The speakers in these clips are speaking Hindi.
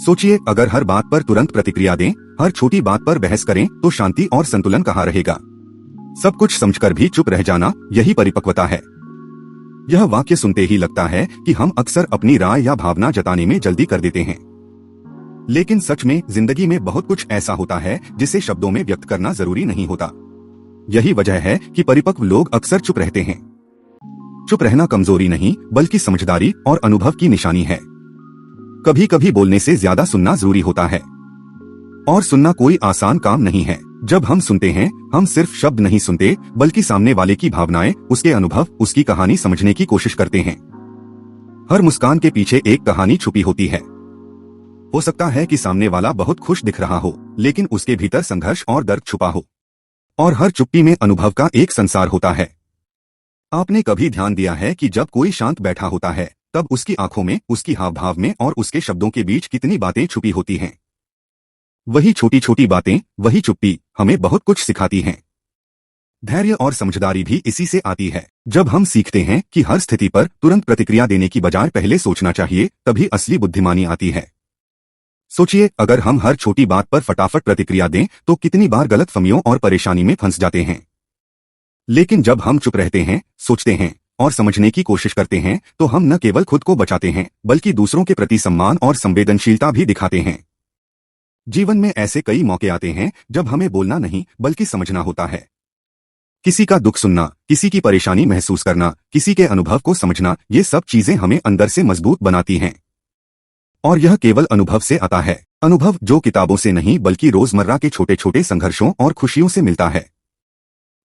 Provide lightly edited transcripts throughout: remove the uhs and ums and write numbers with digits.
सोचिए, अगर हर बात पर तुरंत प्रतिक्रिया दें, हर छोटी बात पर बहस करें, तो शांति और संतुलन कहाँ रहेगा। सब कुछ समझकर भी चुप रह जाना, यही परिपक्वता है। यह वाक्य सुनते ही लगता है कि हम अक्सर अपनी राय या भावना जताने में जल्दी कर देते हैं, लेकिन सच में जिंदगी में बहुत कुछ ऐसा होता है जिसे शब्दों में व्यक्त करना जरूरी नहीं होता। यही वजह है कि परिपक्व लोग अक्सर चुप रहते हैं। चुप रहना कमजोरी नहीं, बल्कि समझदारी और अनुभव की निशानी है। कभी कभी बोलने से ज्यादा सुनना जरूरी होता है, और सुनना कोई आसान काम नहीं है। जब हम सुनते हैं, हम सिर्फ शब्द नहीं सुनते, बल्कि सामने वाले की भावनाएं, उसके अनुभव, उसकी कहानी समझने की कोशिश करते हैं। हर मुस्कान के पीछे एक कहानी छुपी होती है। हो सकता है कि सामने वाला बहुत खुश दिख रहा हो, लेकिन उसके भीतर संघर्ष और दर्द छुपा हो। और हर चुप्पी में अनुभव का एक संसार होता है। आपने कभी ध्यान दिया है कि जब कोई शांत बैठा होता है, तब उसकी आंखों में, उसकी हाव भाव में और उसके शब्दों के बीच कितनी बातें छुपी होती हैं। वही छोटी छोटी बातें, वही चुप्पी हमें बहुत कुछ सिखाती हैं। धैर्य और समझदारी भी इसी से आती है। जब हम सीखते हैं कि हर स्थिति पर तुरंत प्रतिक्रिया देने की बजाय पहले सोचना चाहिए, तभी असली बुद्धिमानी आती है। सोचिए, अगर हम हर छोटी बात पर फटाफट प्रतिक्रिया दें, तो कितनी बार गलतफहमियों और परेशानी में फंस जाते हैं। लेकिन जब हम चुप रहते हैं, सोचते हैं और समझने की कोशिश करते हैं, तो हम न केवल खुद को बचाते हैं, बल्कि दूसरों के प्रति सम्मान और संवेदनशीलता भी दिखाते हैं। जीवन में ऐसे कई मौके आते हैं जब हमें बोलना नहीं, बल्कि समझना होता है। किसी का दुख सुनना, किसी की परेशानी महसूस करना, किसी के अनुभव को समझना, ये सब चीजें हमें अंदर से मजबूत बनाती हैं। और यह केवल अनुभव से आता है। अनुभव जो किताबों से नहीं, बल्कि रोजमर्रा के छोटे छोटे संघर्षों और खुशियों से मिलता है।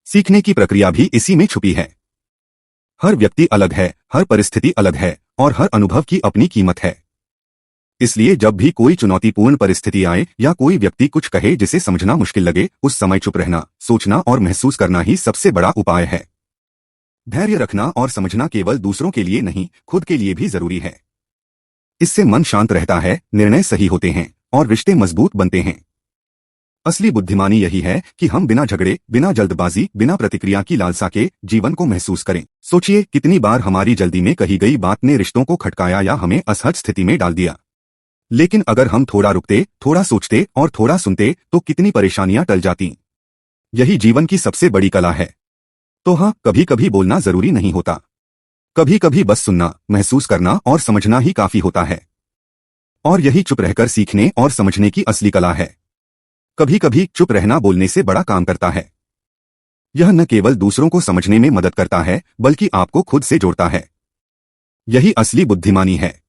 सीखने की प्रक्रिया भी इसी में छुपी है। हर व्यक्ति अलग है, हर परिस्थिति अलग है, और हर अनुभव की अपनी कीमत है। इसलिए जब भी कोई चुनौतीपूर्ण परिस्थिति आए या कोई व्यक्ति कुछ कहे जिसे समझना मुश्किल लगे, उस समय चुप रहना, सोचना और महसूस करना ही सबसे बड़ा उपाय है। धैर्य रखना और समझना केवल दूसरों के लिए नहीं, खुद के लिए भी जरूरी है। इससे मन शांत रहता है, निर्णय सही होते हैं और रिश्ते मजबूत बनते हैं। असली बुद्धिमानी यही है कि हम बिना झगड़े, बिना जल्दबाजी, बिना प्रतिक्रिया की लालसा के जीवन को महसूस करें। सोचिए, कितनी बार हमारी जल्दी में कही गई बात ने रिश्तों को खटकाया या हमें असहज स्थिति में डाल दिया। लेकिन अगर हम थोड़ा रुकते, थोड़ा सोचते और थोड़ा सुनते, तो कितनी परेशानियां टल जाती। यही जीवन की सबसे बड़ी कला है। तो हाँ, कभी कभी बोलना जरूरी नहीं होता। कभी कभी बस सुनना, महसूस करना और समझना ही काफी होता है। और यही चुप रहकर सीखने और समझने की असली कला है। कभी कभी चुप रहना बोलने से बड़ा काम करता है। यह न केवल दूसरों को समझने में मदद करता है, बल्कि आपको खुद से जोड़ता है। यही असली बुद्धिमानी है।